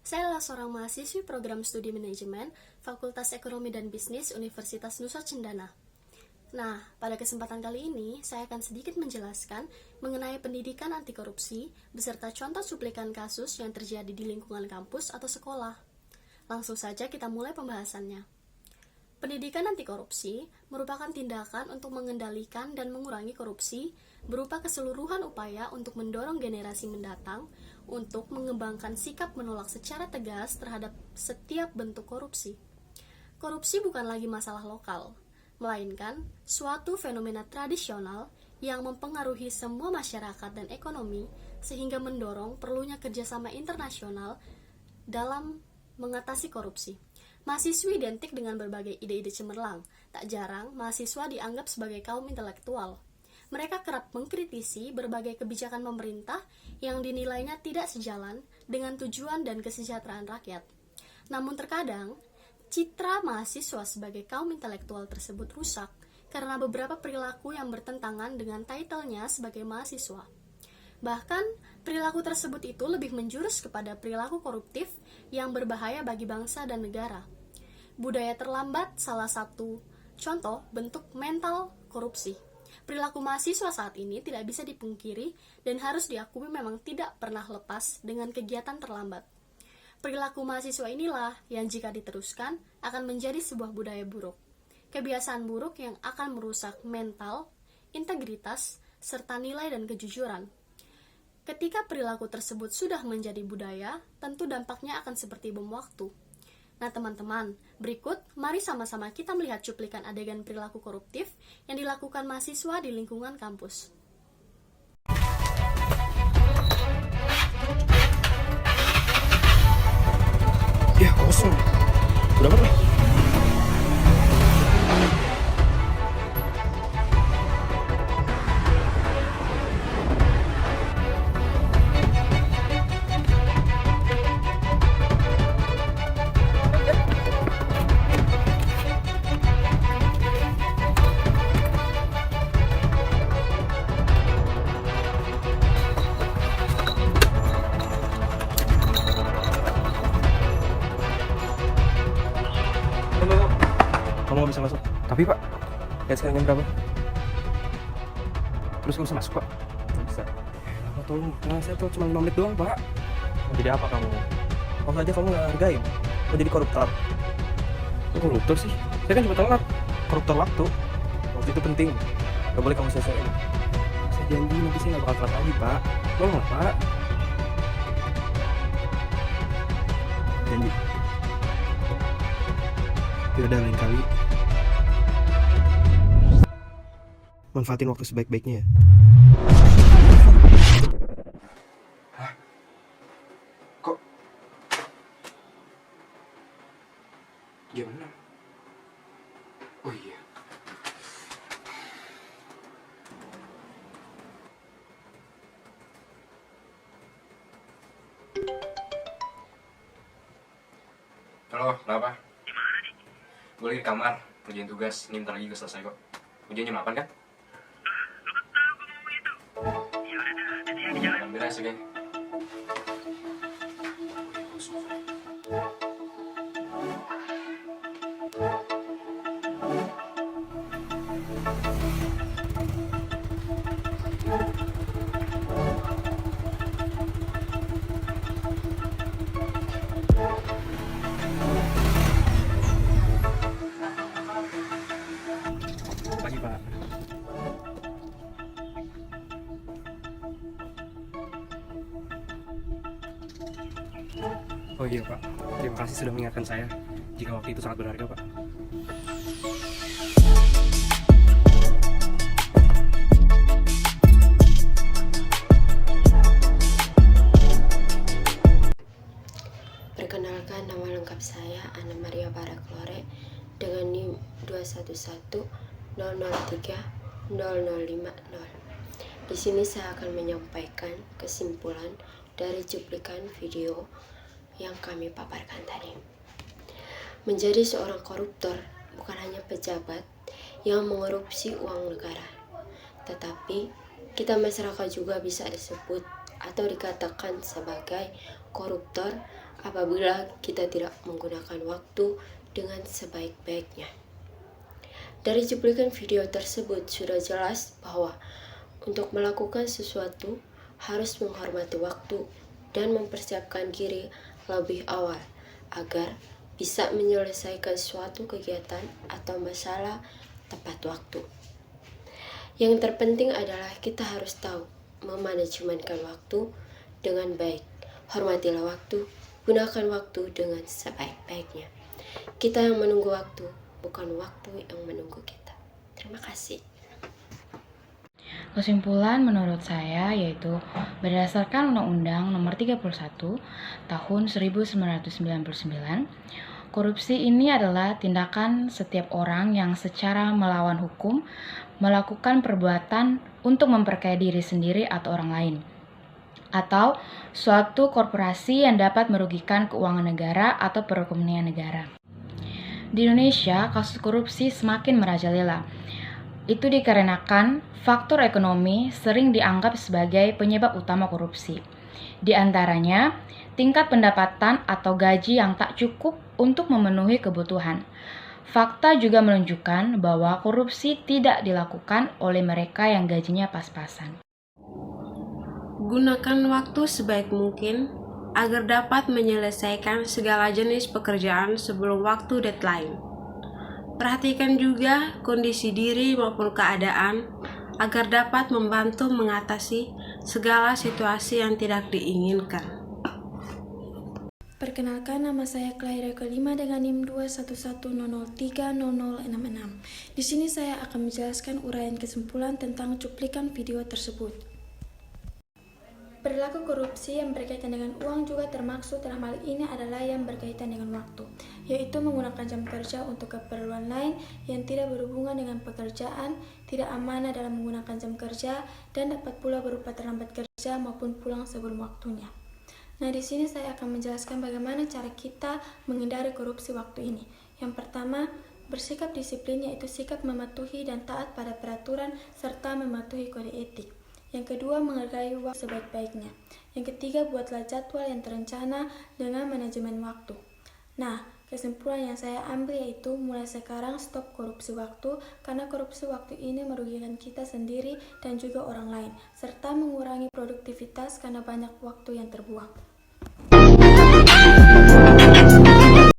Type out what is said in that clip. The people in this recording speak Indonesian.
Saya adalah seorang mahasiswi program studi manajemen Fakultas Ekonomi dan Bisnis Universitas Nusa Cendana. Nah, pada kesempatan kali ini, saya akan sedikit menjelaskan mengenai pendidikan anti korupsi beserta contoh cuplikan kasus yang terjadi di lingkungan kampus atau sekolah. Langsung saja kita mulai pembahasannya. Pendidikan anti korupsi merupakan tindakan untuk mengendalikan dan mengurangi korupsi berupa keseluruhan upaya untuk mendorong generasi mendatang untuk mengembangkan sikap menolak secara tegas terhadap setiap bentuk korupsi. Korupsi bukan lagi masalah lokal, melainkan suatu fenomena tradisional yang mempengaruhi semua masyarakat dan ekonomi sehingga mendorong perlunya kerjasama internasional dalam mengatasi korupsi. Mahasiswa identik dengan berbagai ide-ide cemerlang. Tak jarang, mahasiswa dianggap sebagai kaum intelektual. Mereka kerap mengkritisi berbagai kebijakan pemerintah yang dinilainya tidak sejalan dengan tujuan dan kesejahteraan rakyat. Namun terkadang, citra mahasiswa sebagai kaum intelektual tersebut rusak karena beberapa perilaku yang bertentangan dengan title-nya sebagai mahasiswa. Bahkan, perilaku tersebut itu lebih menjurus kepada perilaku koruptif yang berbahaya bagi bangsa dan negara. Budaya terlambat salah satu contoh bentuk mental korupsi. Perilaku mahasiswa saat ini tidak bisa dipungkiri dan harus diakui memang tidak pernah lepas dengan kegiatan terlambat. Perilaku mahasiswa inilah yang jika diteruskan akan menjadi sebuah budaya buruk. Kebiasaan buruk yang akan merusak mental, integritas, serta nilai dan kejujuran. Ketika perilaku tersebut sudah menjadi budaya, tentu dampaknya akan seperti bom waktu. Nah teman-teman, berikut mari sama-sama kita melihat cuplikan adegan perilaku koruptif yang dilakukan mahasiswa di lingkungan kampus. Ya kosong. Udah apa? Kamu bisa masuk. Tapi Pak, lihat sekarang jam berapa? Terus kamu bisa masuk Pak? Nggak bisa. Lama tolong, nah, saya tuh cuma 5 menit doang Pak. Mau jadi apa kamu? Kalau aja kamu nggak hargain, mau jadi koruptor. Kok koruptor sih? Saya kan cuma telat. Koruptor waktu. Waktu itu penting. Gak boleh kamu sia-siain. Saya janji nanti saya nggak bakal telat lagi Pak. Tolong lah Pak. Janji. Yaudah lain kali manfaatin waktu sebaik-baiknya. Hah? Kok? Gimana? Oh iya. Halo, kenapa? Gue lagi di kamar, kerjain tugas, ini bentar lagi gue selesai kok. Ujian jam 8 kan? Lu kan tahu gue mau itu. Ya udah dah, jadi yang di jalan. Beres, oke? Pagi Pak. Oh iya Pak, terima kasih sudah mengingatkan saya jika waktu itu sangat berharga Pak. Perkenalkan, nama lengkap saya Ana Maria Baraklore dengan NIM 211003005. Di sini saya akan menyampaikan kesimpulan dari cuplikan video yang kami paparkan tadi. Menjadi seorang koruptor bukan hanya pejabat yang mengerupsi uang negara, tetapi kita masyarakat juga bisa disebut atau dikatakan sebagai koruptor apabila kita tidak menggunakan waktu dengan sebaik-baiknya. Dari cuplikan video tersebut sudah jelas bahwa untuk melakukan sesuatu harus menghormati waktu dan mempersiapkan diri lebih awal agar bisa menyelesaikan suatu kegiatan atau masalah tepat waktu. Yang terpenting adalah kita harus tahu memanajemenkan waktu dengan baik. Hormatilah waktu, gunakan waktu dengan sebaik-baiknya. Kita yang menunggu waktu, bukan waktu yang menunggu kita. Terima kasih. Kesimpulan menurut saya yaitu berdasarkan Undang-Undang Nomor 31 Tahun 1999, korupsi ini adalah tindakan setiap orang yang secara melawan hukum melakukan perbuatan untuk memperkaya diri sendiri atau orang lain, atau suatu korporasi yang dapat merugikan keuangan negara atau perekonomian negara. Di Indonesia, kasus korupsi semakin merajalela. Itu dikarenakan faktor ekonomi sering dianggap sebagai penyebab utama korupsi. Di antaranya, tingkat pendapatan atau gaji yang tak cukup untuk memenuhi kebutuhan. Fakta juga menunjukkan bahwa korupsi tidak dilakukan oleh mereka yang gajinya pas-pasan. Gunakan waktu sebaik mungkin agar dapat menyelesaikan segala jenis pekerjaan sebelum waktu deadline. Perhatikan juga kondisi diri maupun keadaan agar dapat membantu mengatasi segala situasi yang tidak diinginkan. Perkenalkan, nama saya Claire kelima dengan NIM 21100300666. Di sini saya akan menjelaskan uraian kesimpulan tentang cuplikan video tersebut. Perilaku korupsi yang berkaitan dengan uang juga termaksud dalam hal ini adalah yang berkaitan dengan waktu, yaitu menggunakan jam kerja untuk keperluan lain yang tidak berhubungan dengan pekerjaan, tidak amanah dalam menggunakan jam kerja, dan dapat pula berupa terlambat kerja maupun pulang sebelum waktunya. Nah, di sini saya akan menjelaskan bagaimana cara kita menghindari korupsi waktu ini. Yang pertama, bersikap disiplin, yaitu sikap mematuhi dan taat pada peraturan serta mematuhi kode etik. Yang kedua, menghargai waktu sebaik-baiknya. Yang ketiga, buatlah jadwal yang terencana dengan manajemen waktu. Nah, kesimpulan yang saya ambil yaitu mulai sekarang stop korupsi waktu, karena korupsi waktu ini merugikan kita sendiri dan juga orang lain, serta mengurangi produktivitas karena banyak waktu yang terbuang.